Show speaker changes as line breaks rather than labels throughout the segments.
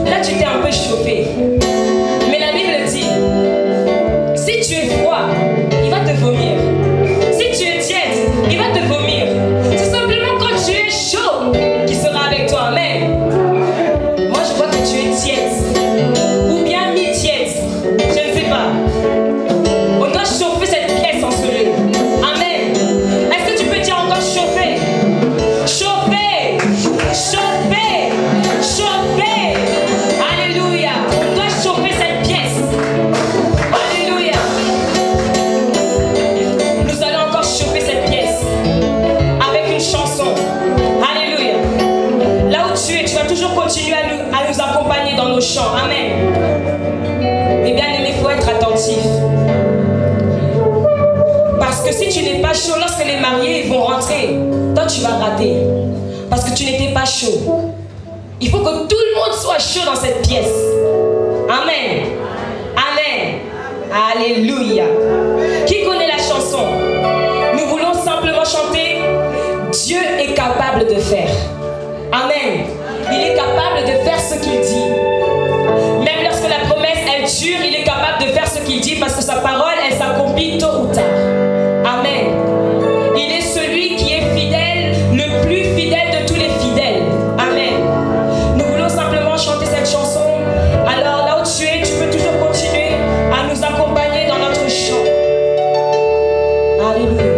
Là, tu t'es un peu chauffé. Mais la Bible dit, si tu es froid, il va te vomir. Si tu es tiède, il va te vomir. C'est simplement quand tu es chaud qu'il sera avec toi. Amen. Moi, je vois que tu es tiède. Ou bien mi-tiède. Je ne sais pas. On doit chauffer cette pièce en ce lieu. Amen. Est-ce que tu peux dire encore chauffer? Chauffer. Chauffer. Chauffer. Alléluia. On doit chauffer cette pièce. Alléluia. Nous allons encore chauffer cette pièce avec une chanson. Alléluia. Là où tu es, tu vas toujours continuer à nous accompagner dans nos chants. Amen. Mais bien aimé, il faut être attentif. Parce que si tu n'es pas chaud, lorsque les mariés vont rentrer, toi tu vas rater. Parce que tu n'étais pas chaud. Il faut que tout le monde soit chaud dans cette pièce. Amen. Amen. Alléluia. Qui connaît la chanson? Nous voulons simplement chanter Dieu est capable de faire. Amen. Il est capable de faire ce qu'il dit. Même lorsque la promesse elle dure, il est capable de faire ce qu'il dit parce que sa parole elle s'accomplit tôt ou tard. Amen. Il est celui qui est fidèle, le plus fidèle de tous les fidèles. Amen. Nous voulons simplement chanter cette chanson. Alors là où tu es, tu peux toujours continuer à nous accompagner dans notre chant. Alléluia.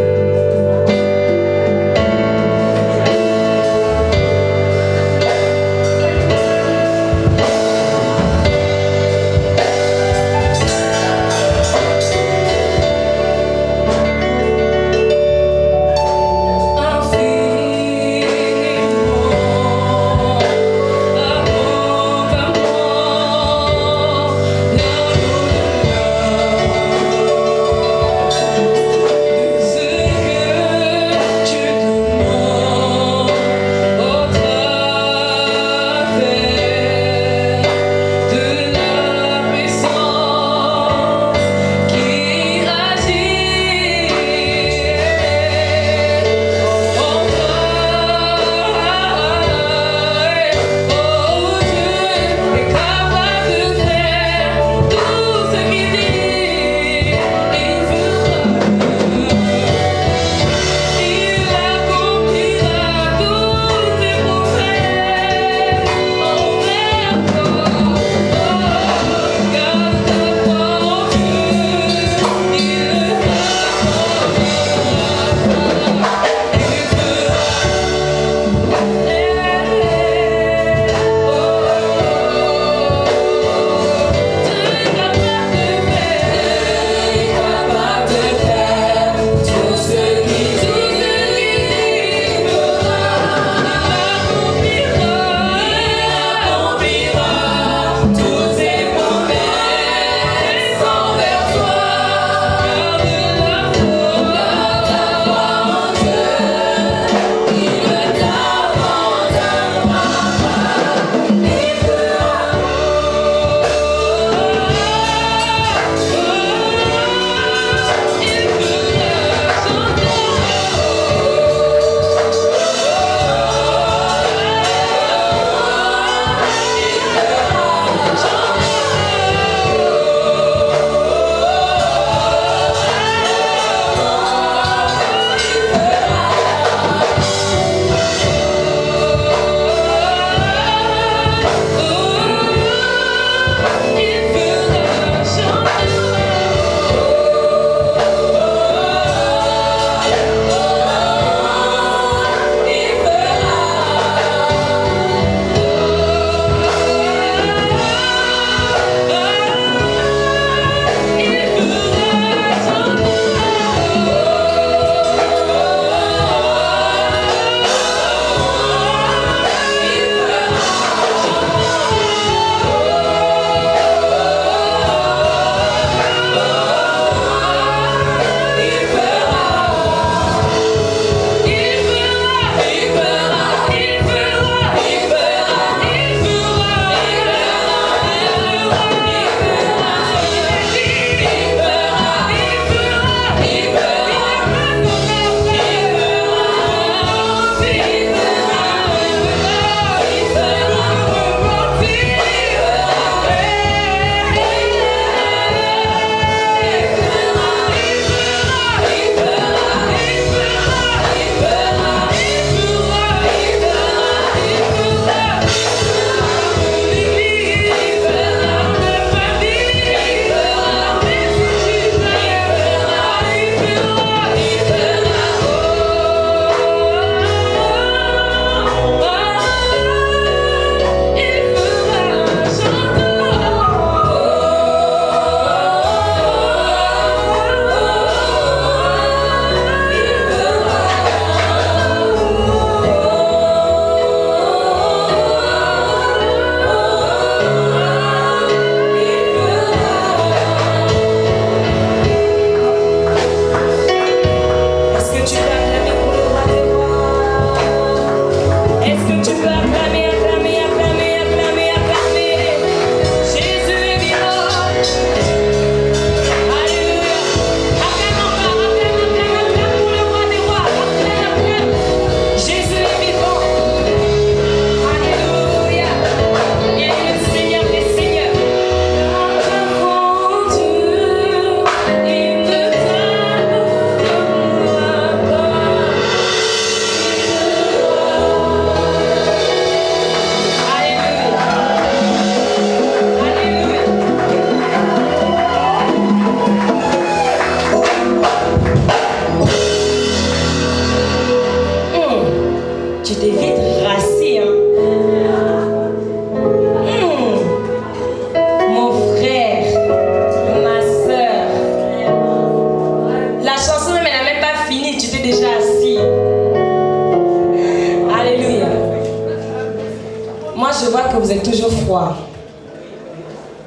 je vois que vous êtes toujours froid.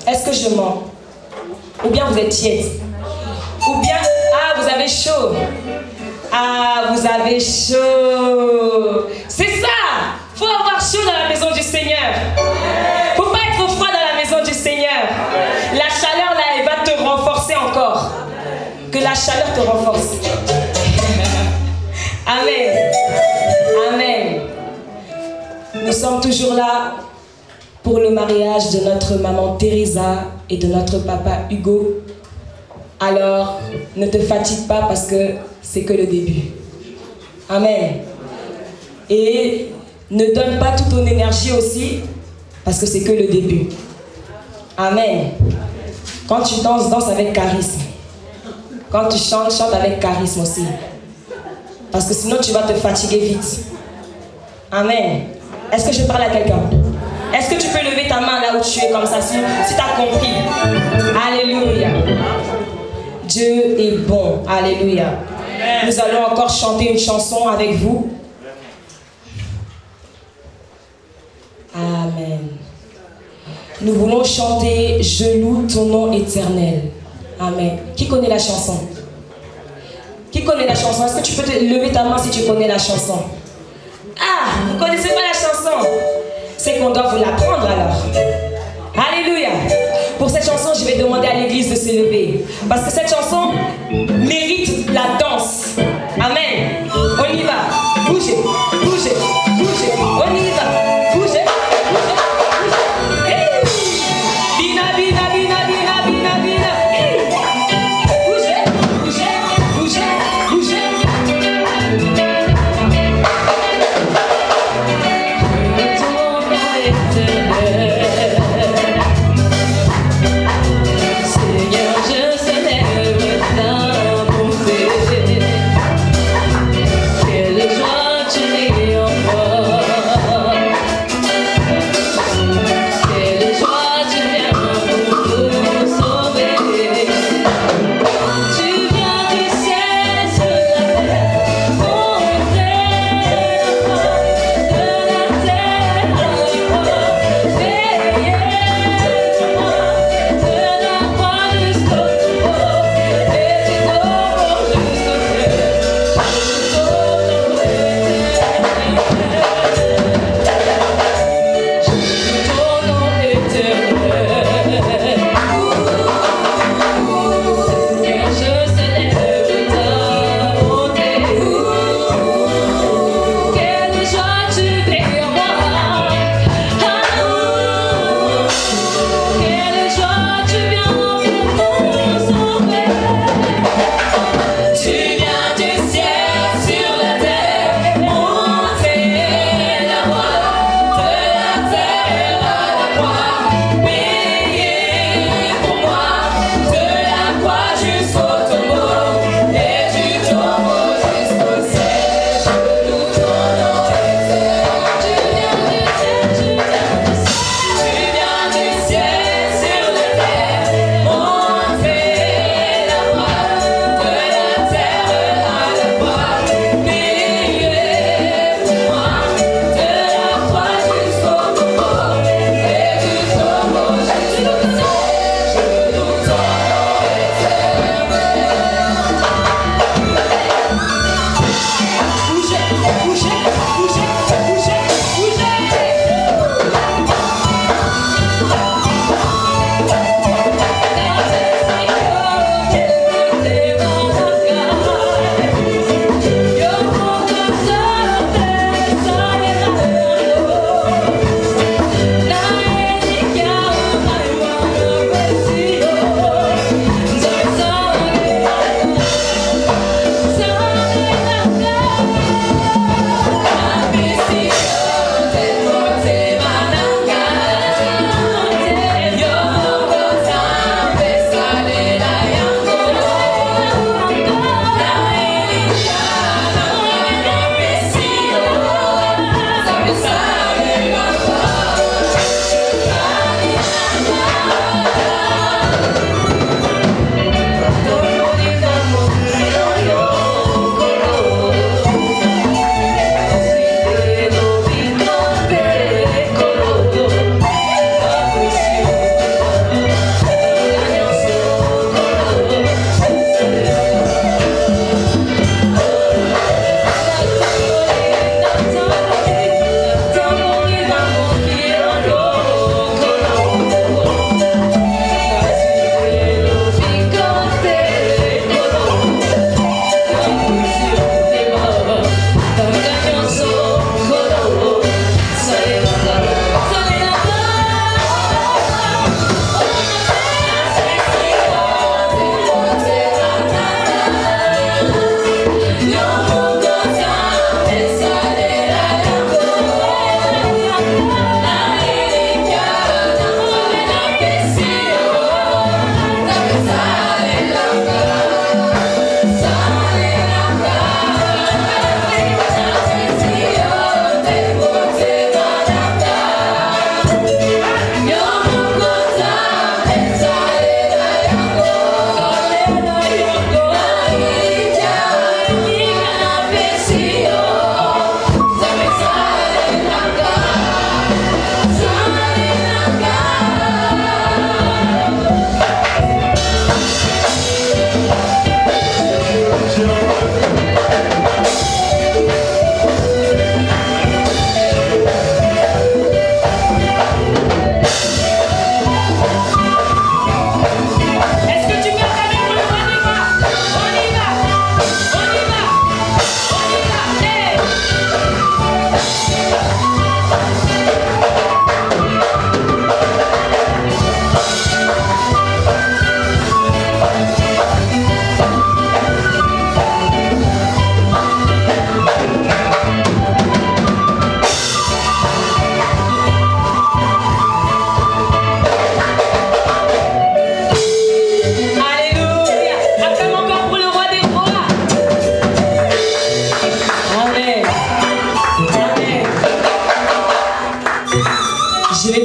Est-ce que je mens? Ou bien vous êtes tiède? Ou bien, ah, vous avez chaud. Ah, vous avez chaud. C'est ça. Faut avoir chaud dans la maison du Seigneur. Faut pas être froid dans la maison du Seigneur. La chaleur là, elle va te renforcer encore. Que la chaleur te renforce. Amen. Amen. Nous sommes toujours là pour le mariage de notre maman Teresa et de notre papa Hugo. Alors, ne te fatigue pas parce que c'est que le début. Amen. Et ne donne pas toute ton énergie aussi parce que c'est que le début. Amen. Quand tu danses, danse avec charisme. Quand tu chantes, chante avec charisme aussi. Parce que sinon tu vas te fatiguer vite. Amen. Est-ce que je parle à quelqu'un? Est-ce que tu peux lever ta main là où tu es comme ça si tu as compris? Alléluia. Dieu est bon. Alléluia. Nous allons encore chanter une chanson avec vous. Amen. Nous voulons chanter « Je loue ton nom éternel ». Amen. Qui connaît la chanson? Qui connaît la chanson? Est-ce que tu peux te lever ta main si tu connais la chanson? Ah, vous ne connaissez pas la chanson? C'est qu'on doit vous l'apprendre alors. Alléluia. Pour cette chanson, je vais demander à l'église de se lever. Parce que cette chanson mérite la danse. Amen. On y va. Bougez, bougez, bougez. On y va. Bougez, bougez, bougez. Hey. Bina, bina, bina, bina, bina, bina. Hey. Bougez, bougez, bougez, bougez. Seigneur, je célèbre.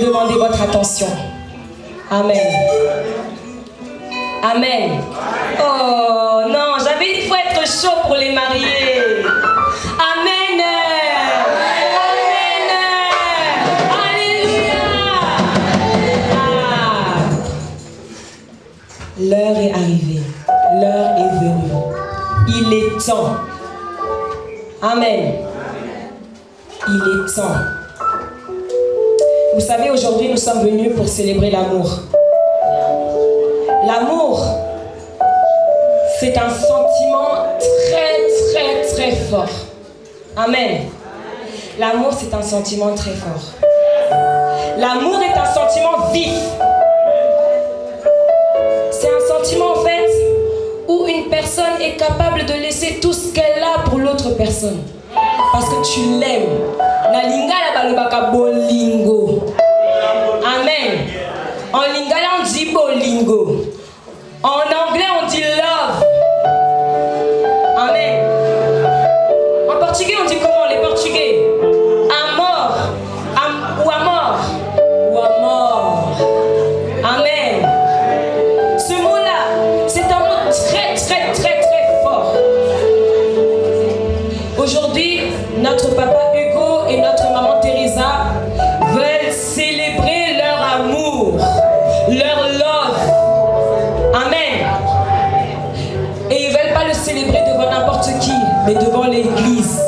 demander votre attention. Amen. Amen. Oh non, j'avais dit qu'il faut être chaud pour les mariés. Amen. Amen. Alléluia. L'heure est arrivée. L'heure est venue. Il est temps. Amen. Il est temps. Vous savez, aujourd'hui, nous sommes venus pour célébrer l'amour. L'amour, c'est un sentiment très, très, très fort. Amen. L'amour, c'est un sentiment très fort. L'amour est un sentiment vif. C'est un sentiment, en fait, où une personne est capable de laisser tout ce qu'elle a pour l'autre personne. Parce que tu l'aimes. Na lingala balobaka bolingo. Amen. En lingala on dit bolingo. En anglais on dit love. Amen. En portugais on dit comment les portugais? Amor. Ou amor. Ou amor. Amen. Ce mot-là, c'est un mot très très très très fort. Aujourd'hui, notre papa Hugo et notre maman Teresa veulent célébrer leur amour, leur love. Amen. Et ils ne veulent pas le célébrer devant n'importe qui, mais devant l'église.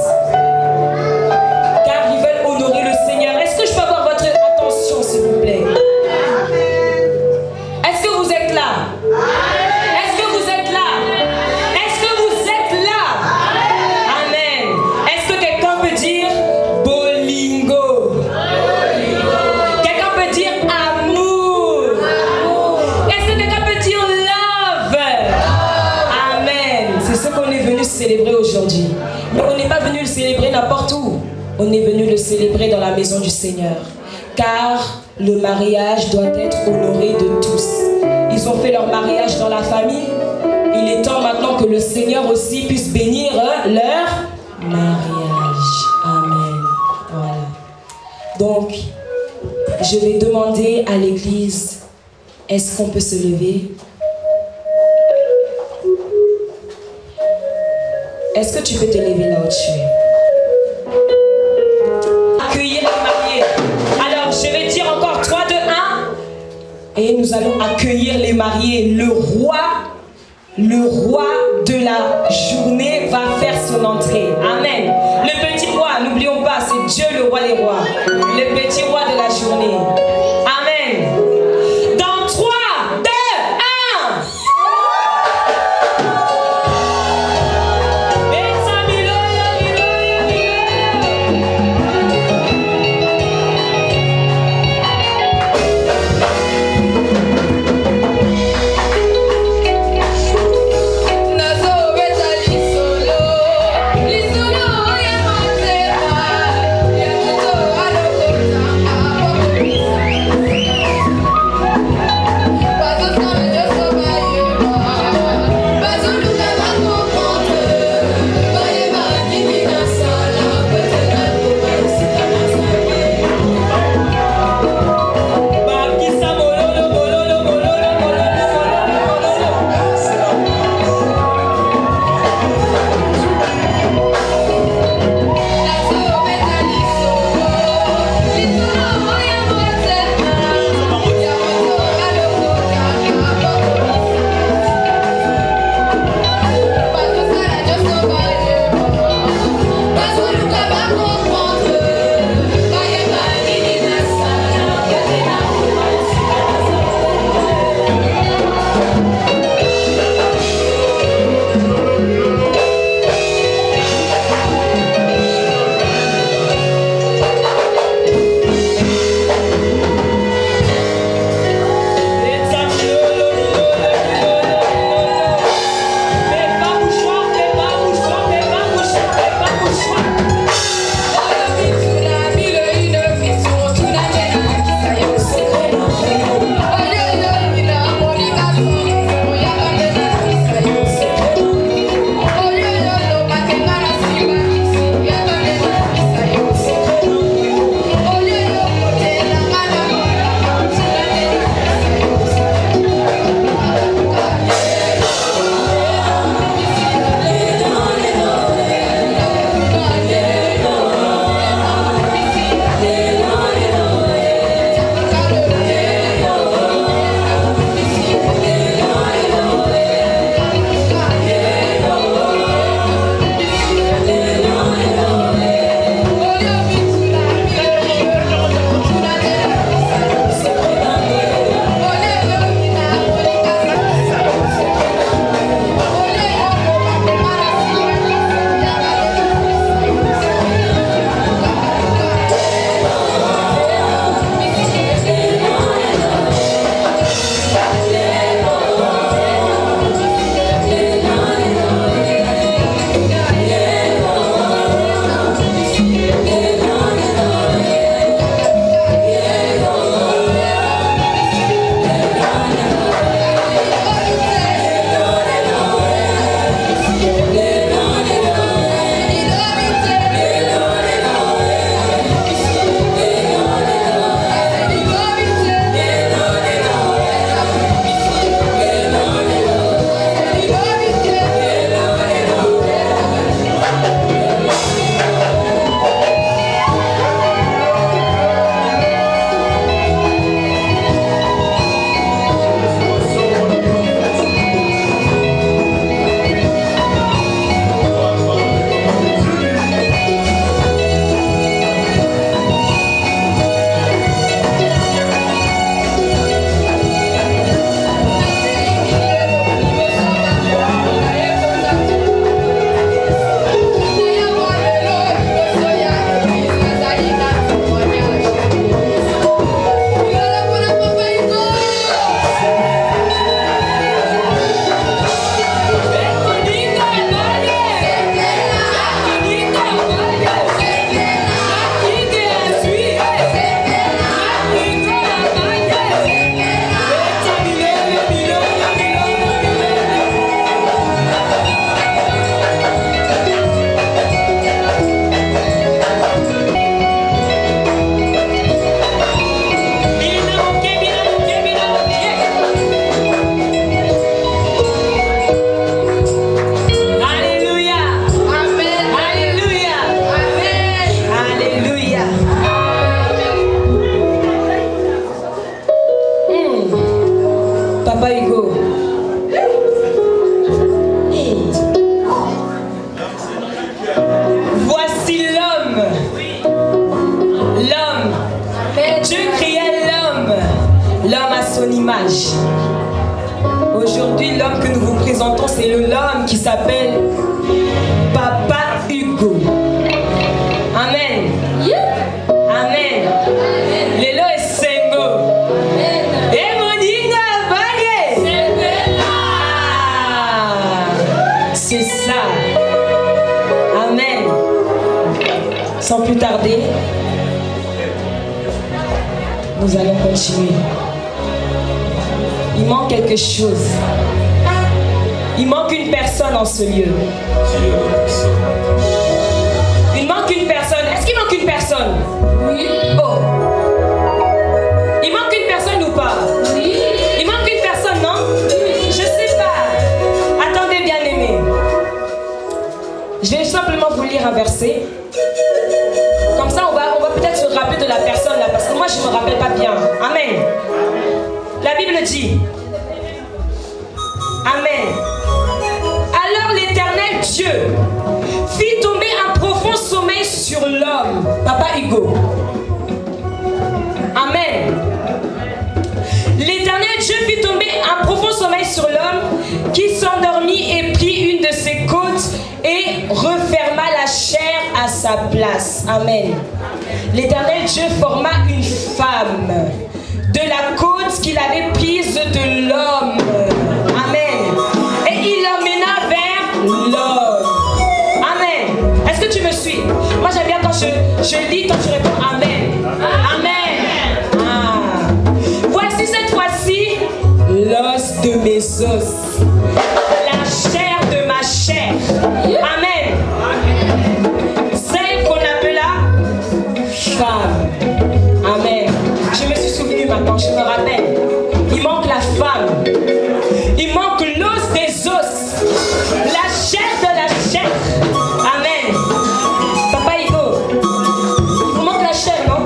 Car ils veulent honorer le Seigneur. Est-ce que je peux avoir votre attention, s'il vous plaît? Est-ce que vous êtes là? Est-ce que vous êtes là? Est-ce que vous êtes là? Amen. Est-ce que quelqu'un peut dire bolingo? Quelqu'un peut dire amour? Est-ce que quelqu'un peut dire love? Amen. C'est ce qu'on est venu célébrer aujourd'hui. Mais on n'est pas venu le célébrer n'importe où. On est venu le célébrer dans la maison du Seigneur. Car le mariage doit être honoré de tous. Ils ont fait leur mariage dans la famille. Il est temps maintenant que le Seigneur aussi puisse bénir leur mariage. Amen. Voilà. Donc, je vais demander à l'église, est-ce qu'on peut se lever? Est-ce que tu peux te lever là où tu es? Accueillir les mariés. Alors, je vais dire encore 3, 2, 1. Et nous allons accueillir les mariés. Le roi de la journée va faire son entrée. Amen. Le petit roi, n'oublions pas, c'est Dieu le roi des rois. Le petit roi de la journée. Amen. Dans 3, 2, 1.
Lisolo, ya matema, ya
images. Aujourd'hui, l'homme que nous vous présentons, c'est l'homme qui s'appelle Papa Hugo. Amen. Amen. Lelo est Sengo. Et Moninga Bagé. C'est ça. Amen. Sans plus tarder, nous allons continuer. Il manque quelque chose. Il manque une personne en ce lieu. Il manque une personne. Est-ce qu'il manque une personne? Oui. Oh. Il manque une personne ou pas? Oui. Il manque une personne, non? Oui. Je sais pas. Attendez, bien aimé. Je vais simplement vous lire un verset. Comme ça, on va peut-être se rappeler de la personne là, parce que moi, je ne me rappelle pas bien. Amen. La Bible dit. Amen. Alors l'Éternel Dieu fit tomber un profond sommeil sur l'homme. Papa Hugo. Amen. L'Éternel Dieu fit tomber un profond sommeil sur l'homme qui s'endormit et prit une de ses côtes et referma la chair à sa place. Amen. L'Éternel Dieu forma une femme de la côte qu'il avait prise de l'homme. Amen. Et il l'emmena vers l'homme. Amen. Est-ce que tu me suis? Moi j'aime bien quand je lis, quand tu réponds Amen. Amen. Ah. Voici cette fois-ci l'os de mes os, la chair de ma chair. Amen. Celle qu'on appela femme. Amen. Je me suis souvenu maintenant, je me rappelle. Il manque la femme. Il manque l'os des os. La chair de la chair. Amen. Papa Hugo, il vous manque la chair, non?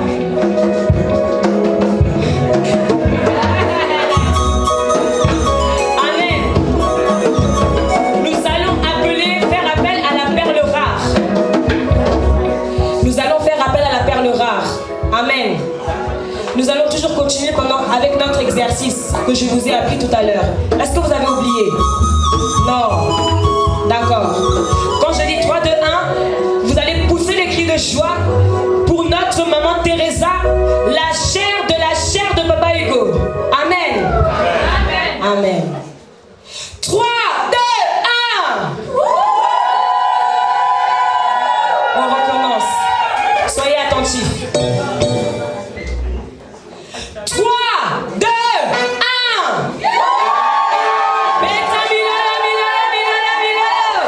Amen. Nous allons faire appel à la perle rare. Nous allons faire appel à la perle rare. Amen. Nous allons toujours continuer avec notre exercice que je vous ai appris tout à l'heure. Est-ce que vous avez oublié? Non. D'accord. Quand je dis 3, 2, 1, vous allez pousser les cris de joie pour notre maman Teresa, la chair de Papa Hugo. Amen. Amen. Amen. 3, 2, 1. On recommence. Soyez attentifs. 3, 2, 1. Beta Milala, Milala, Milala, Milala.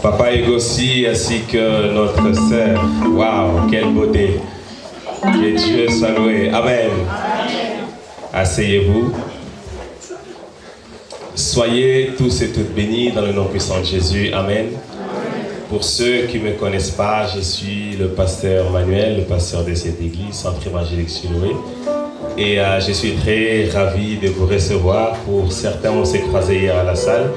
Papa Egossi ainsi que notre sœur. Waouh, quelle beauté. Que Dieu soit loué. Amen. Asseyez-vous. Soyez tous et toutes bénis dans le nom puissant de Jésus. Amen. Pour ceux qui ne me connaissent pas, je suis le pasteur Manuel, le pasteur de cette église, Centre évangélique Siloé. Et je suis très ravi de vous recevoir. Pour certains, on s'est croisés hier à la salle,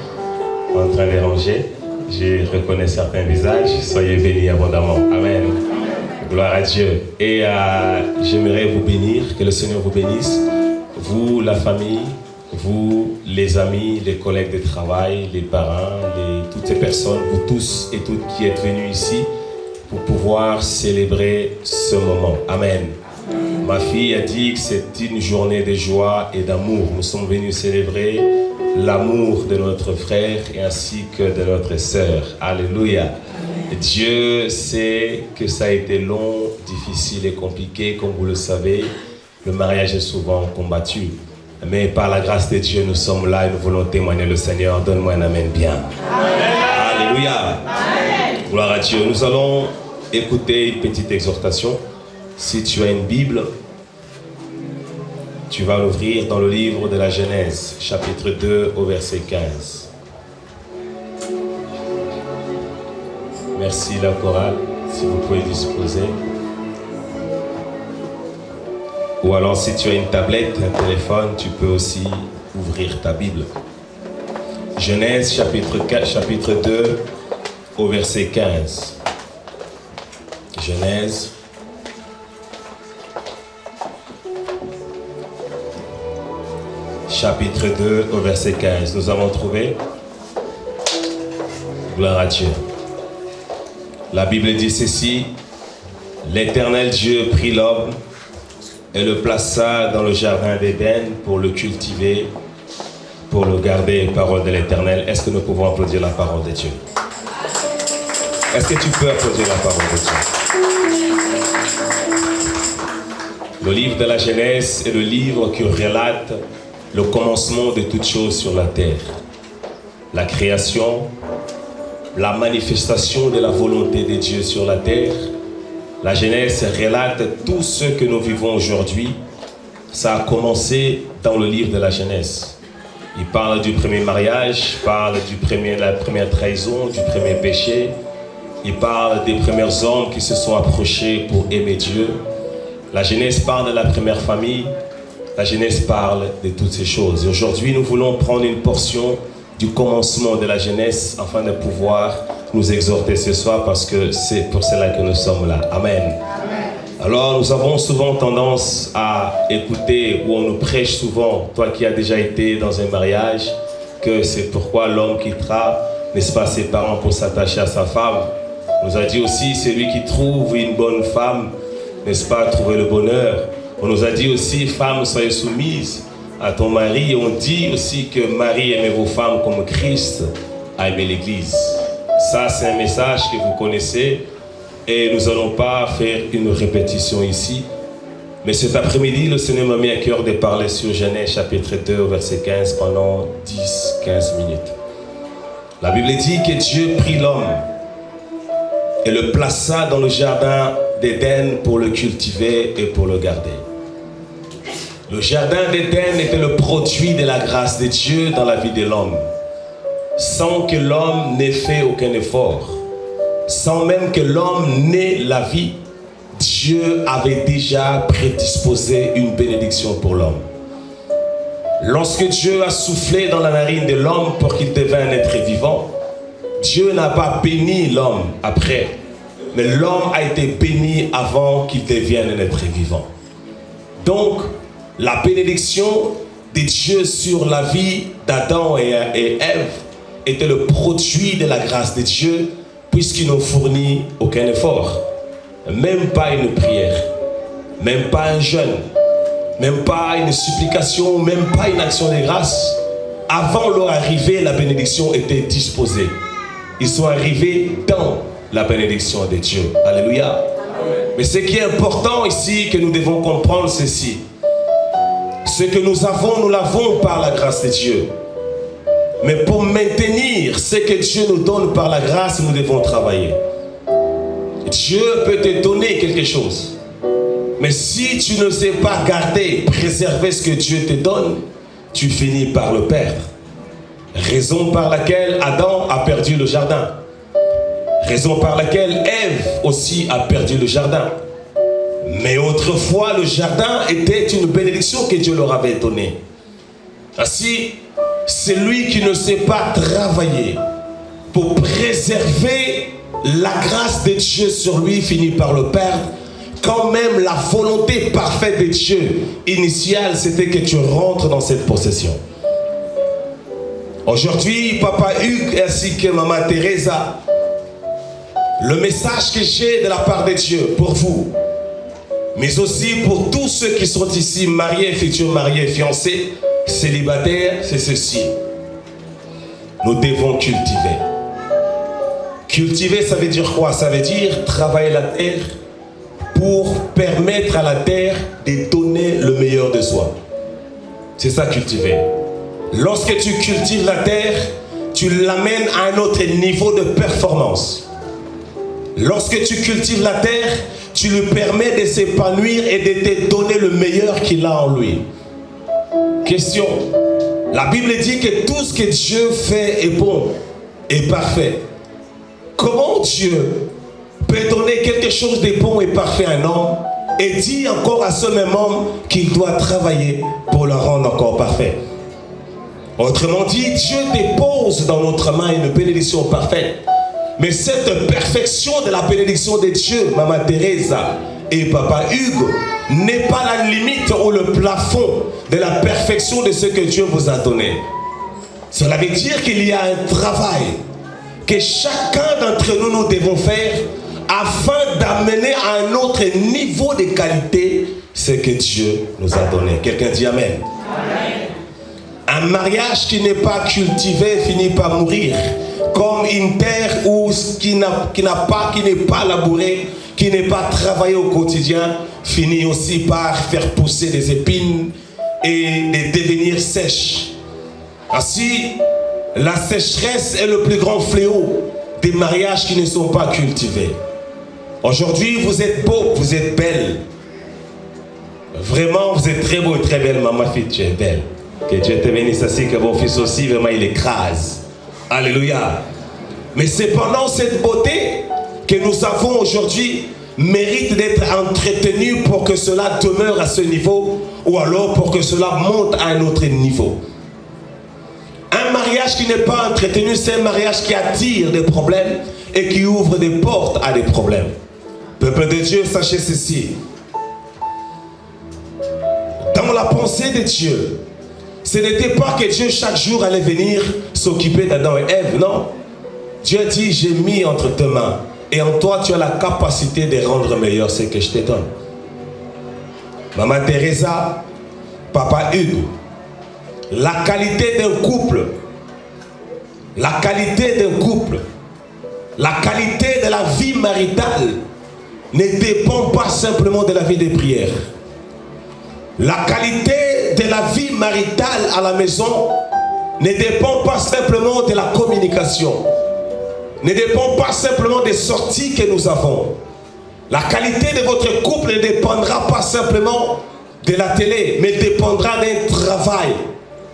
en train de ranger. Je reconnais certains visages. Soyez bénis abondamment. Amen. Gloire à Dieu. Et j'aimerais vous bénir, que le Seigneur vous bénisse. Vous, la famille, vous, les amis, les collègues de travail, les parents, toutes ces personnes, vous tous et toutes qui êtes venus ici pour pouvoir célébrer ce moment. Amen. Ma fille a dit que c'est une journée de joie et d'amour. Nous sommes venus célébrer l'amour de notre frère et ainsi que de notre sœur. Alléluia. Dieu sait que ça a été long, difficile et compliqué, comme vous le savez. Le mariage est souvent combattu. Mais par la grâce de Dieu, nous sommes là et nous voulons témoigner le Seigneur. Donne-moi un amen bien. Amen. Alléluia. Amen. Gloire à Dieu. Nous allons écouter une petite exhortation. Si tu as une Bible, tu vas l'ouvrir dans le livre de la Genèse, chapitre 2, au verset 15. Merci la chorale, si vous pouvez disposer. Ou alors si tu as une tablette, un téléphone, tu peux aussi ouvrir ta Bible. Genèse chapitre 2 au verset 15. Genèse chapitre 2 au verset 15. Nous avons trouvé. Gloire à Dieu. La Bible dit ceci. L'Éternel Dieu prit l'homme et le plaça dans le jardin d'Éden pour le cultiver, pour le garder. Parole de l'Éternel. Est-ce que nous pouvons applaudir la parole de Dieu? Est-ce que tu peux applaudir la parole de Dieu? Le livre de la Genèse est le livre qui relate le commencement de toutes choses sur la terre. La création, la manifestation de la volonté de Dieu sur la terre. La Genèse relate tout ce que nous vivons aujourd'hui. Ça a commencé dans le livre de la Genèse. Il parle du premier mariage, il parle de la première trahison, du premier péché. Il parle des premiers hommes qui se sont approchés pour aimer Dieu. La Genèse parle de la première famille. La Genèse parle de toutes ces choses. Et aujourd'hui, nous voulons prendre une portion du commencement de la Genèse afin de pouvoir nous exhorter ce soir parce que c'est pour cela que nous sommes là. Amen. Amen. Alors, nous avons souvent tendance à écouter ou on nous prêche souvent, toi qui as déjà été dans un mariage, que c'est pourquoi l'homme quittera, n'est-ce pas, ses parents pour s'attacher à sa femme. On nous a dit aussi, celui qui trouve une bonne femme, n'est-ce pas, trouver le bonheur. On nous a dit aussi, femmes, soyez soumises à ton mari. On dit aussi que Marie, aimez vos femmes comme Christ a aimé l'Église. Ça, c'est un message que vous connaissez et nous n'allons pas faire une répétition ici. Mais cet après-midi, le Seigneur m'a mis à cœur de parler sur Genèse chapitre 2, verset 15 pendant 10-15 minutes. La Bible dit que Dieu prit l'homme et le plaça dans le jardin d'Éden pour le cultiver et pour le garder. Le jardin d'Éden était le produit de la grâce de Dieu dans la vie de l'homme. Sans que l'homme n'ait fait aucun effort, sans même que l'homme n'ait la vie, Dieu avait déjà prédisposé une bénédiction pour l'homme. Lorsque Dieu a soufflé dans la narine de l'homme pour qu'il devienne un être vivant, Dieu n'a pas béni l'homme après, mais l'homme a été béni avant qu'il devienne un être vivant. Donc, la bénédiction de Dieu sur la vie d'Adam et Ève était le produit de la grâce de Dieu, puisqu'il n'ont fourni aucun effort. Même pas une prière, même pas un jeûne, même pas une supplication, même pas une action de grâce. Avant leur arrivée, la bénédiction était disposée. Ils sont arrivés dans la bénédiction de Dieu. Alléluia. Amen. Mais ce qui est important ici, que nous devons comprendre ceci. Ce que nous avons, nous l'avons par la grâce de Dieu. Mais pour maintenir ce que Dieu nous donne par la grâce, nous devons travailler. Dieu peut te donner quelque chose. Mais si tu ne sais pas garder, préserver ce que Dieu te donne, tu finis par le perdre. Raison par laquelle Adam a perdu le jardin. Raison par laquelle Ève aussi a perdu le jardin. Mais autrefois, le jardin était une bénédiction que Dieu leur avait donnée. Ainsi, celui qui ne sait pas travailler pour préserver la grâce de Dieu sur lui finit par le perdre. Quand même la volonté parfaite de Dieu initiale, c'était que tu rentres dans cette possession. Aujourd'hui, Papa Hugues ainsi que Maman Teresa, le message que j'ai de la part de Dieu pour vous, mais aussi pour tous ceux qui sont ici, mariés, futurs mariés, fiancés, célibataires, c'est ceci. Nous devons cultiver. Cultiver, ça veut dire quoi? Ça veut dire travailler la terre pour permettre à la terre de donner le meilleur de soi. C'est ça, cultiver. Lorsque tu cultives la terre, tu l'amènes à un autre niveau de performance. Lorsque tu cultives la terre, tu lui permets de s'épanouir et de te donner le meilleur qu'il a en lui. Question. La Bible dit que tout ce que Dieu fait est bon et parfait. Comment Dieu peut donner quelque chose de bon et parfait à un homme et dit encore à ce même homme qu'il doit travailler pour le rendre encore parfait? Autrement dit, Dieu dépose dans notre main une bénédiction parfaite. Mais cette perfection de la bénédiction de Dieu, Maman Teresa et Papa Hugues, n'est pas la limite ou le plafond de la perfection de ce que Dieu vous a donné. Cela veut dire qu'il y a un travail que chacun d'entre nous, nous devons faire afin d'amener à un autre niveau de qualité ce que Dieu nous a donné. Quelqu'un dit Amen. Amen. Un mariage qui n'est pas cultivé finit par mourir. Comme une terre qui n'est pas labourée, qui n'est pas travaillée au quotidien, finit aussi par faire pousser des épines et de devenir sèche. Ainsi, la sécheresse est le plus grand fléau des mariages qui ne sont pas cultivés. Aujourd'hui, vous êtes beau, vous êtes belle. Vraiment, vous êtes très beau et très belle, maman fille, tu es belle. Que Dieu te bénisse ainsi que mon fils aussi, vraiment, il écrase. Alléluia. Mais cependant, cette beauté que nous avons aujourd'hui mérite d'être entretenue pour que cela demeure à ce niveau ou alors pour que cela monte à un autre niveau. Un mariage qui n'est pas entretenu, c'est un mariage qui attire des problèmes et qui ouvre des portes à des problèmes. Peuple de Dieu, sachez ceci. Dans la pensée de Dieu, ce n'était pas que Dieu chaque jour allait venir s'occuper d'Adam et Ève, non. Dieu dit, j'ai mis entre tes mains et en toi tu as la capacité de rendre meilleur ce que je te donne. Maman Teresa, Papa Hugues, la qualité d'un couple, la qualité de la vie maritale ne dépend pas simplement de la vie de prière. La qualité de la vie maritale à la maison ne dépend pas simplement de la communication, ne dépend pas simplement des sorties que nous avons. La qualité de votre couple ne dépendra pas simplement de la télé, mais dépendra d'un travail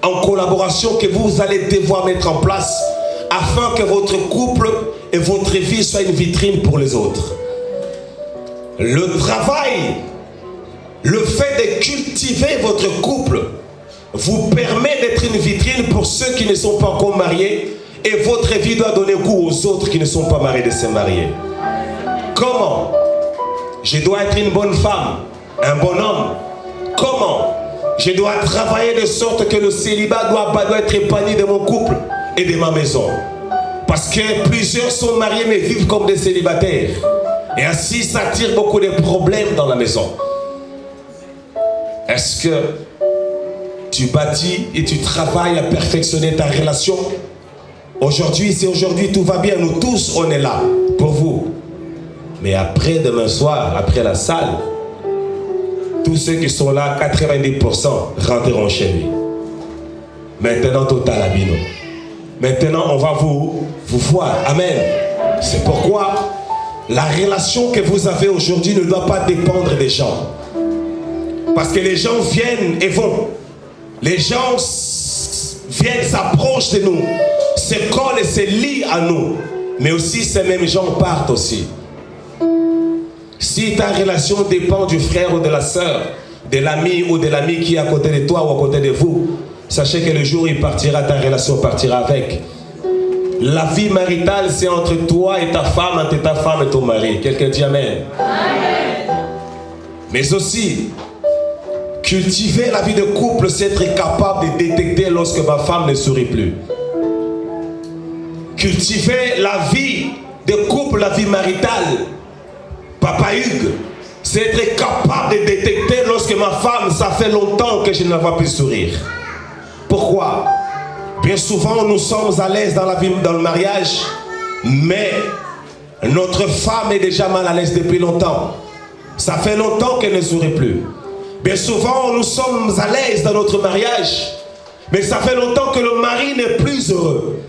en collaboration que vous allez devoir mettre en place afin que votre couple et votre vie soient une vitrine pour les autres. Le travail, le fait de cultiver votre couple vous permet d'être une vitrine pour ceux qui ne sont pas encore mariés et votre vie doit donner goût aux autres qui ne sont pas mariés de se marier. Comment? Je dois être une bonne femme, un bon homme. Comment? Je dois travailler de sorte que le célibat doit être épanoui de mon couple et de ma maison. Parce que plusieurs sont mariés mais vivent comme des célibataires. Et ainsi, ça attire beaucoup de problèmes dans la maison. Est-ce que tu bâtis et tu travailles à perfectionner ta relation? Aujourd'hui, c'est aujourd'hui, tout va bien. Nous tous, on est là pour vous. Mais après demain soir, après la salle, tous ceux qui sont là, 90% rentreront chez lui. Maintenant, total abino. Maintenant, on va vous voir. Amen. C'est pourquoi la relation que vous avez aujourd'hui ne doit pas dépendre des gens. Parce que les gens viennent et vont. Les gens viennent, s'approchent de nous, se collent et se lient à nous. Mais aussi, ces mêmes gens partent aussi. Si ta relation dépend du frère ou de la sœur, de l'ami ou de l'ami qui est à côté de toi ou à côté de vous, sachez que le jour où il partira, ta relation partira avec. La vie maritale, c'est entre toi et ta femme, entre ta femme et ton mari. Quelqu'un dit Amen. Amen. Mais aussi, cultiver la vie de couple, c'est être capable de détecter lorsque ma femme ne sourit plus. Cultiver la vie de couple, la vie maritale, Papa Hugues, c'est être capable de détecter lorsque ma femme, ça fait longtemps que je ne la vois plus sourire. Pourquoi? Bien souvent, nous sommes à l'aise dans la vie, dans le mariage, mais notre femme est déjà mal à l'aise depuis longtemps. Ça fait longtemps qu'elle ne sourit plus. Bien souvent, nous sommes à l'aise dans notre mariage, mais ça fait longtemps que le mari n'est plus heureux.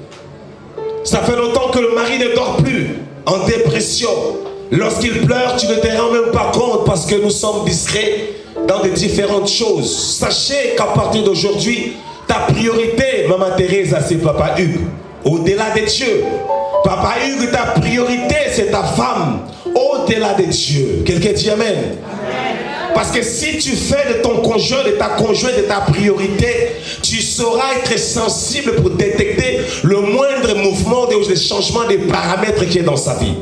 Ça fait longtemps que le mari ne dort plus, en dépression. Lorsqu'il pleure, tu ne te rends même pas compte parce que nous sommes discrets dans des différentes choses. Sachez qu'à partir d'aujourd'hui, ta priorité, Maman Thérèse, c'est Papa Hugues. Au-delà de Dieu. Papa Hugues, ta priorité, c'est ta femme. Au-delà de Dieu. Quelqu'un dit Amen. Amen. Parce que si tu fais de ton conjoint, de ta conjointe, de ta priorité, tu sauras être sensible pour détecter le moindre mouvement, des changements des paramètres qui est dans sa vie.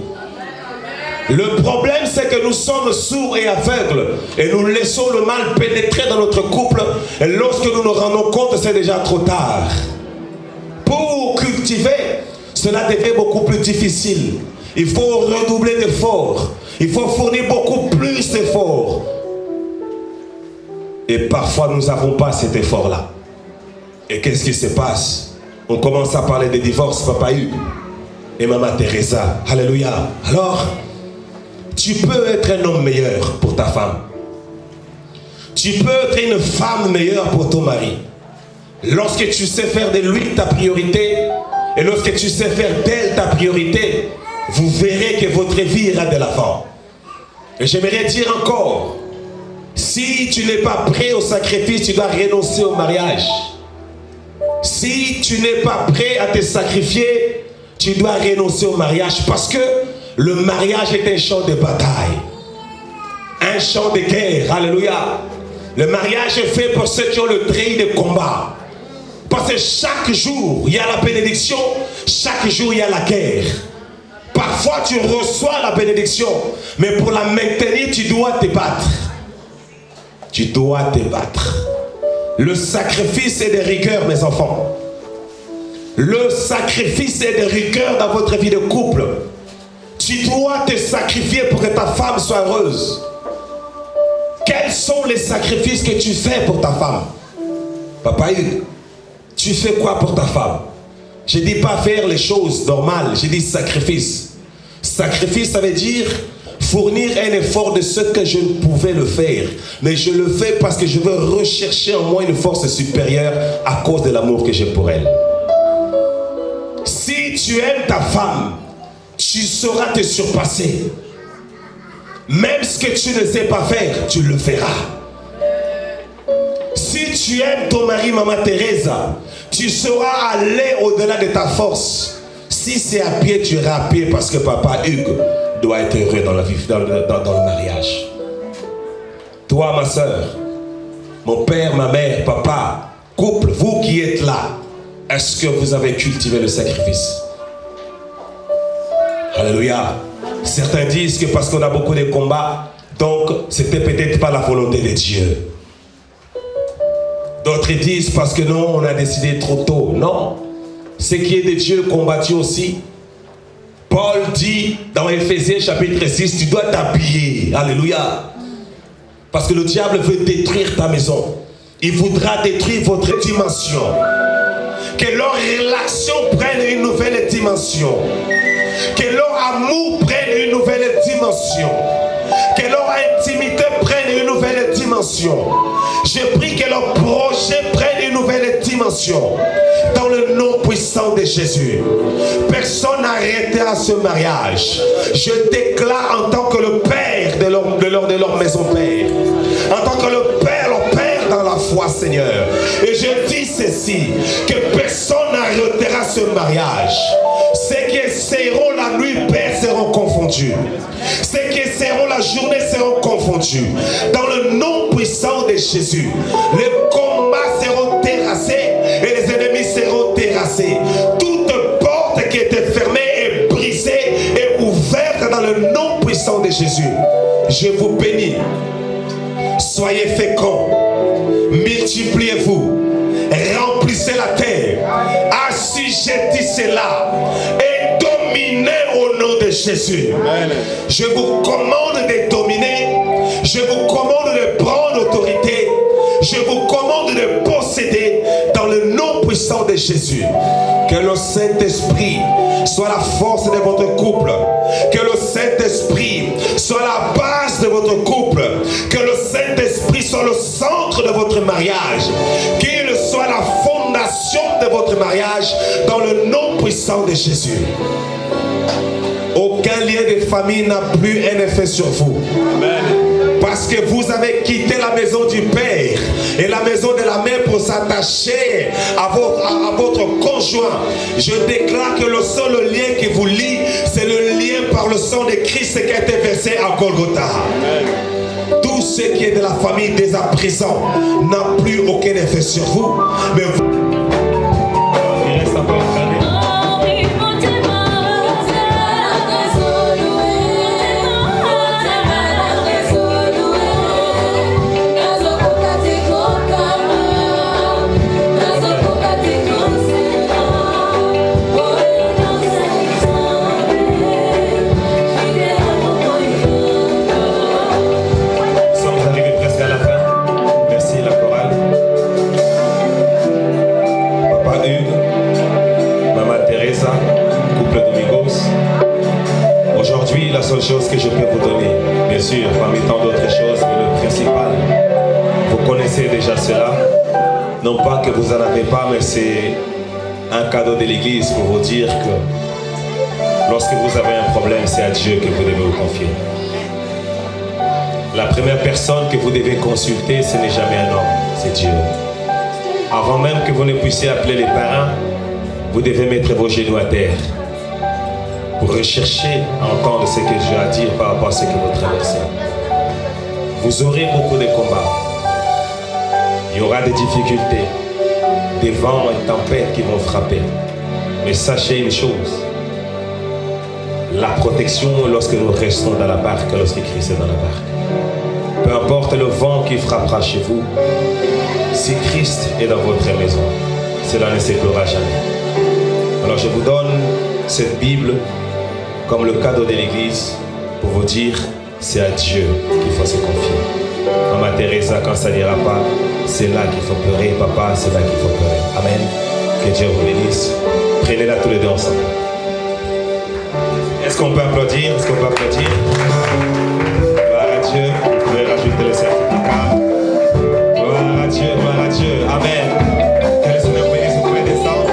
Le problème, c'est que nous sommes sourds et aveugles et nous laissons le mal pénétrer dans notre couple et lorsque nous nous rendons compte, c'est déjà trop tard. Pour cultiver, cela devient beaucoup plus difficile. Il faut redoubler d'efforts. Il faut fournir beaucoup plus d'efforts. Et parfois, nous n'avons pas cet effort-là. Et qu'est-ce qui se passe? On commence à parler de divorce, Papa Hugues et Maman Teresa. Alléluia. Alors, tu peux être un homme meilleur pour ta femme. Tu peux être une femme meilleure pour ton mari. Lorsque tu sais faire de lui ta priorité et lorsque tu sais faire d'elle ta priorité, vous verrez que votre vie ira de l'avant. Et j'aimerais dire encore, si tu n'es pas prêt au sacrifice, tu dois renoncer au mariage. Si tu n'es pas prêt à te sacrifier, tu dois renoncer au mariage parce que le mariage est un champ de bataille, un champ de guerre. Alléluia. Le mariage est fait pour ceux qui ont le treillis de combat. Parce que chaque jour, il y a la bénédiction, chaque jour, il y a la guerre. Parfois, tu reçois la bénédiction, mais pour la maintenir, tu dois te battre. Tu dois te battre. Le sacrifice est de rigueur, mes enfants. Le sacrifice est de rigueur dans votre vie de couple. Tu dois te sacrifier pour que ta femme soit heureuse. Quels sont les sacrifices que tu fais pour ta femme? Papa Hugues, tu fais quoi pour ta femme? Je ne dis pas faire les choses normales, je dis sacrifice. Sacrifice, ça veut dire fournir un effort de ce que je ne pouvais le faire. Mais je le fais parce que je veux rechercher en moi une force supérieure à cause de l'amour que j'ai pour elle. Si tu aimes ta femme, tu sauras te surpasser. Même ce que tu ne sais pas faire, tu le feras. Si tu aimes ton mari, Maman Teresa, tu sauras aller au-delà de ta force. Si c'est à pied, tu iras à pied parce que Papa Hugues doit être heureux dans la vie, dans le mariage. Toi, ma soeur, mon père, ma mère, papa, couple, vous qui êtes là, est-ce que vous avez cultivé le sacrifice? Alléluia. Certains disent que parce qu'on a beaucoup de combats, donc c'était peut-être pas la volonté de Dieu. D'autres disent parce que non, on a décidé trop tôt. Non. Ce qui est de Dieu combattu aussi. Paul dit dans Éphésiens chapitre 6, tu dois t'habiller. Alléluia. Parce que le diable veut détruire ta maison. Il voudra détruire votre dimension. Que leur relation prenne une nouvelle dimension. Que leur amour prenne une nouvelle dimension. Que
que leur intimité prenne une nouvelle dimension. Je prie que leur projet prenne une nouvelle dimension. Dans le nom puissant de Jésus. Personne n'arrêtera ce mariage. Je déclare en tant que le père de leur maison père. En tant que le père, leur père dans la foi, Seigneur. Et je dis ceci, que personne n'arrêtera ce mariage. Ceux qui essaieront la nuit, Père, seront confondus. Ceux qui essaieront la journée seront confondus. Dans le nom puissant de Jésus, les combats seront terrassés et les ennemis seront terrassés. Toute porte qui était fermée est brisée et ouverte dans le nom puissant de Jésus. Je vous bénis. Soyez féconds. Multipliez-vous. Remplissez la terre. Assujettissez-la. Et dominez au nom de Jésus. Amen. Je vous commande de dominer. Je vous commande de prendre autorité. Je vous commande de posséder dans le nom puissant de Jésus. Que le Saint-Esprit soit la force de votre couple. Que le Saint-Esprit soit la base de votre couple. Que le Saint-Esprit soit le centre de votre mariage. Qu'il soit la fondation de votre mariage dans le nom puissant de Jésus. Aucun lien de famille n'a plus un effet sur vous. Amen. Parce que vous avez quitté la maison du Père et la maison de la mère pour s'attacher à votre conjoint. Je déclare que le seul lien qui vous lie, c'est le lien par le sang de Christ qui a été versé à Golgotha. Amen. Tout ce qui est de la famille dès à présent n'a plus aucun effet sur vous. Mais vous... Il reste encore une année. La seule chose que je peux vous donner, bien sûr, parmi tant d'autres choses, mais le principal, vous connaissez déjà cela, non pas que vous n'en avez pas, mais c'est un cadeau de l'Église pour vous dire que lorsque vous avez un problème, c'est à Dieu que vous devez vous confier. La première personne que vous devez consulter, ce n'est jamais un homme, c'est Dieu. Avant même que vous ne puissiez appeler les parents, vous devez mettre vos genoux à terre pour rechercher à entendre ce que Dieu a à dire par rapport à ce que vous traversez. Vous aurez beaucoup de combats. Il y aura des difficultés, des vents et tempêtes qui vont frapper. Mais sachez une chose, la protection lorsque nous restons dans la barque, lorsque Christ est dans la barque. Peu importe le vent qui frappera chez vous, si Christ est dans votre maison, cela ne s'écoulera jamais. Alors je vous donne cette Bible comme le cadeau de l'Église pour vous dire c'est à Dieu qu'il faut se confier. Maman Teresa, quand ça n'ira pas, c'est là qu'il faut pleurer. Papa, c'est là qu'il faut pleurer. Amen. Que Dieu vous bénisse. Prenez-la tous les deux ensemble. Est-ce qu'on peut applaudir? Est-ce qu'on peut applaudir? Gloire à Dieu. Vous pouvez rajouter le certificat. Gloire à Dieu, gloire à Dieu. Amen. Que le Seigneur bénisse. Vous pouvez descendre.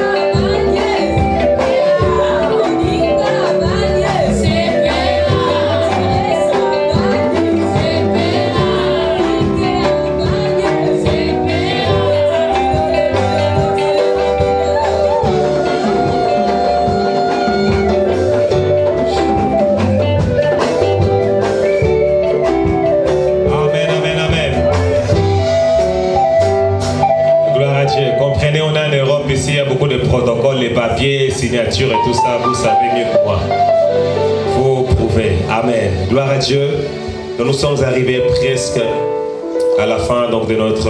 Ici, il y a beaucoup de protocoles, les papiers, signatures et tout ça, vous savez mieux que moi. Vous prouvez. Amen. Gloire à Dieu. Donc, nous sommes arrivés presque à la fin donc, de notre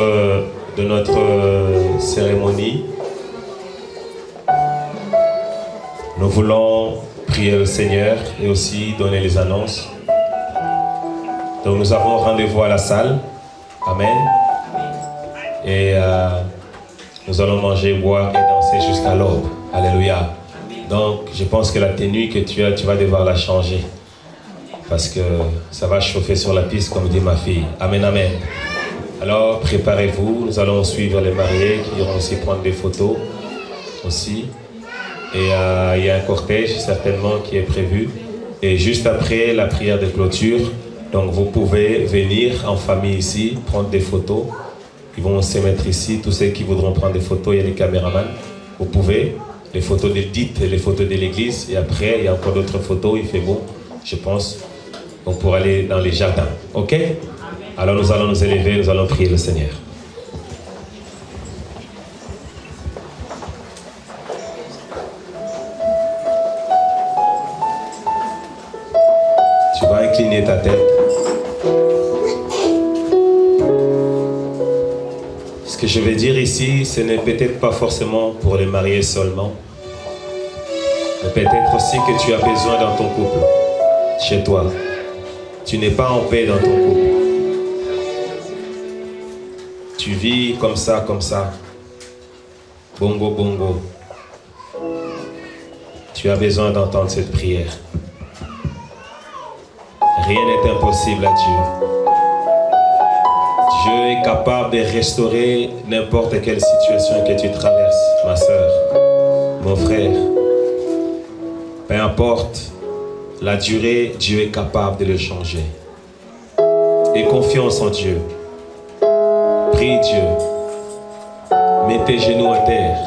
cérémonie. Nous voulons prier le Seigneur et aussi donner les annonces. Donc nous avons rendez-vous à la salle. Amen. Et nous allons manger, boire et danser jusqu'à l'aube. Alléluia. Donc, je pense que la tenue que tu as, tu vas devoir la changer.
parce que ça va chauffer sur la piste, comme dit ma fille. Amen, amen. Alors, préparez-vous. Nous allons suivre les mariés qui iront aussi prendre des photos aussi. Et il y a un cortège certainement qui est prévu. Et juste après la prière de clôture, donc vous pouvez venir en famille ici, prendre des photos. Ils vont se mettre ici, tous ceux qui voudront prendre des photos, il y a des caméramans. Vous pouvez, les photos d'Edith et les photos de l'église. Et après, il y a encore d'autres photos, il fait beau, je pense. Donc pour aller dans les jardins. Ok? Alors nous allons nous élever, nous allons prier le Seigneur. Tu vas incliner ta tête. Ce que je vais dire ici, ce n'est peut-être pas forcément pour les mariés seulement, mais peut-être aussi que tu as besoin dans ton couple, chez toi. Tu n'es pas en paix dans ton couple. Tu vis comme ça, bongo, bongo. Tu as besoin d'entendre cette prière. Rien n'est impossible à Dieu. Dieu est capable de restaurer n'importe quelle situation que tu traverses, ma soeur, mon frère. Peu importe la durée, Dieu est capable de le changer. Aie confiance en Dieu. Prie Dieu. Mets tes genoux à terre.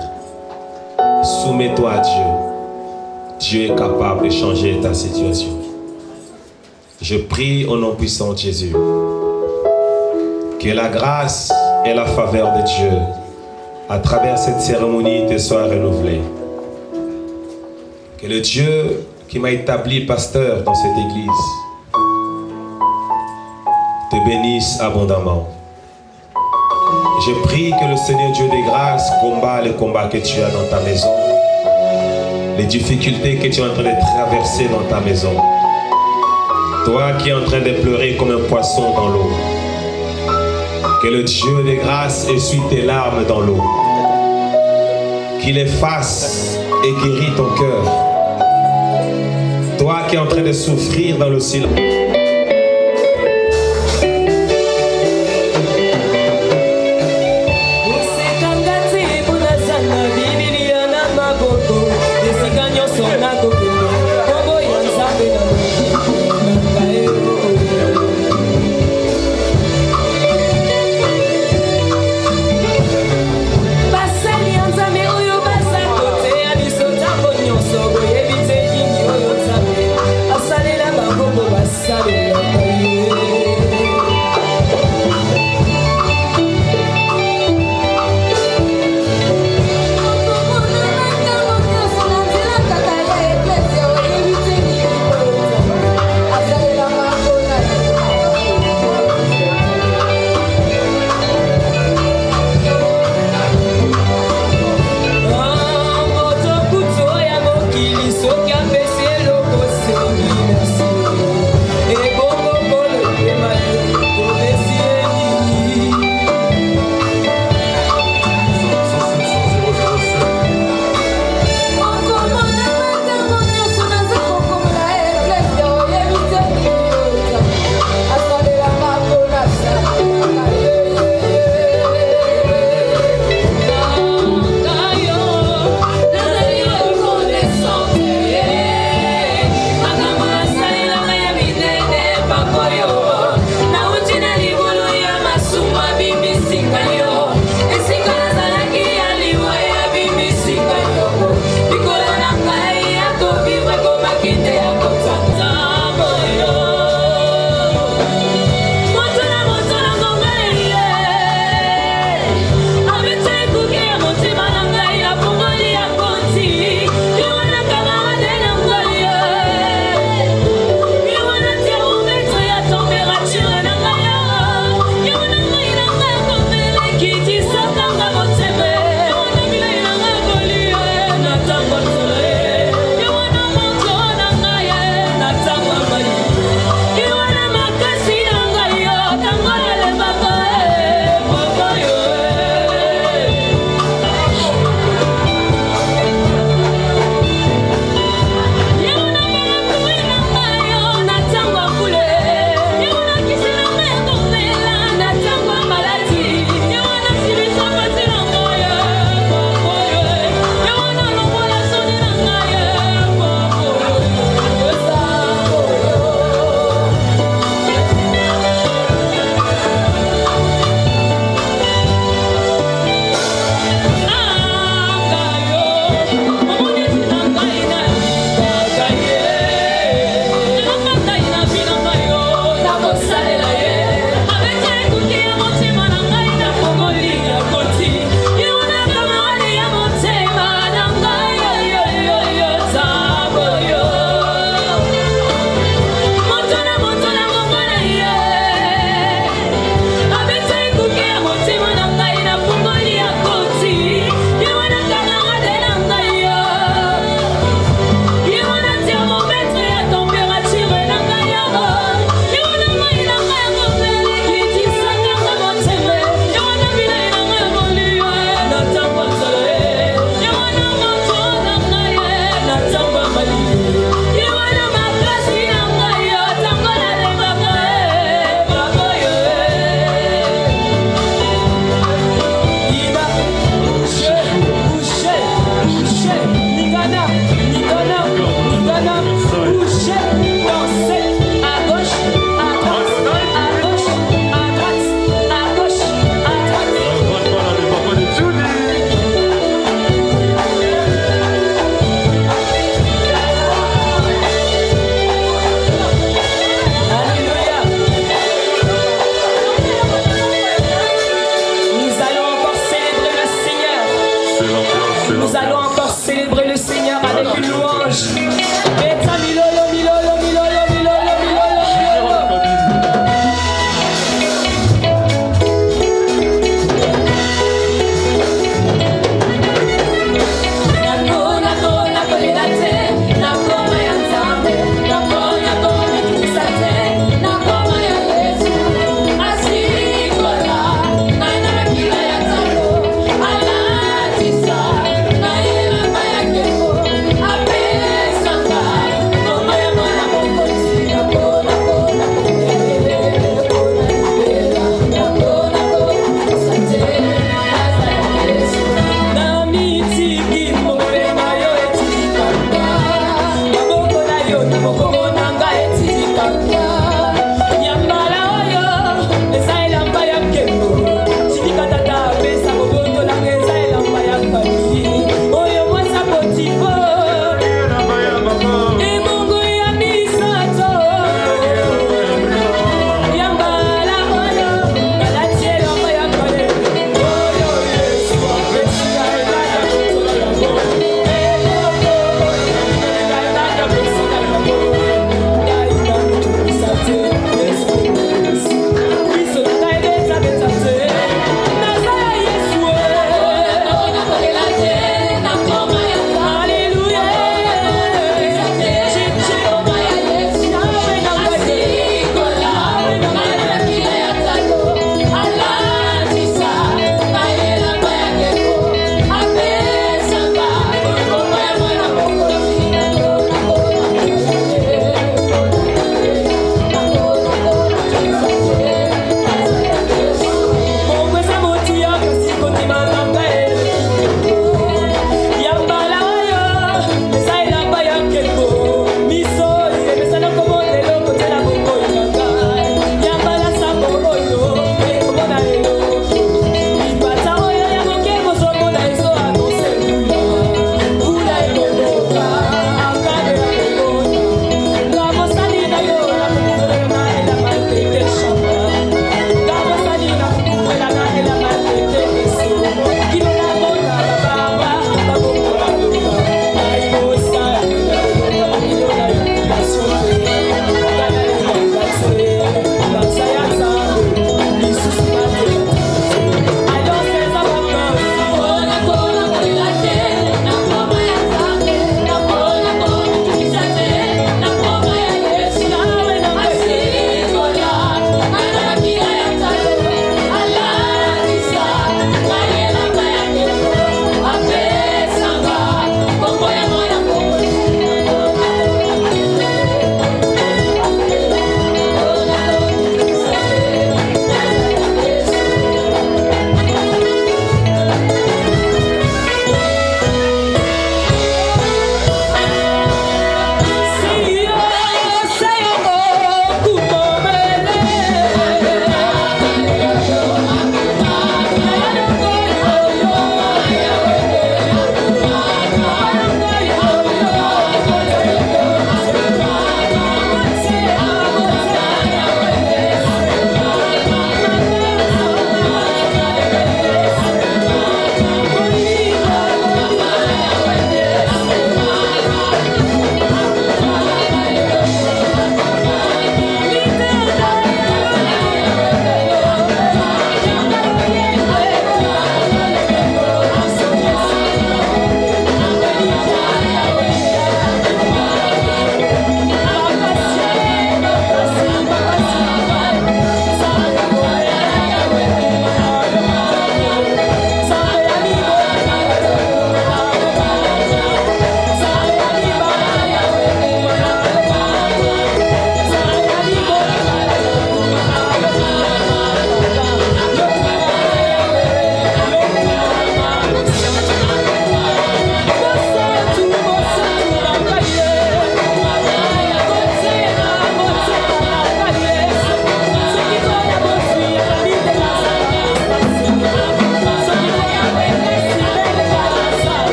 Soumets-toi à Dieu. Dieu est capable de changer ta situation. Je prie au nom puissant de Jésus. Que la grâce et la faveur de Dieu, à travers cette cérémonie, te soient renouvelées. Que le Dieu qui m'a établi pasteur dans cette église te bénisse abondamment. Je prie que le Seigneur Dieu des grâces combat le combat que tu as dans ta maison, les difficultés que tu es en train de traverser dans ta maison. Toi qui es en train de pleurer comme un poisson dans l'eau, que le Dieu des grâces essuie tes larmes dans l'eau, qu'il efface et guérit ton cœur. Toi qui es en train de souffrir dans le silence,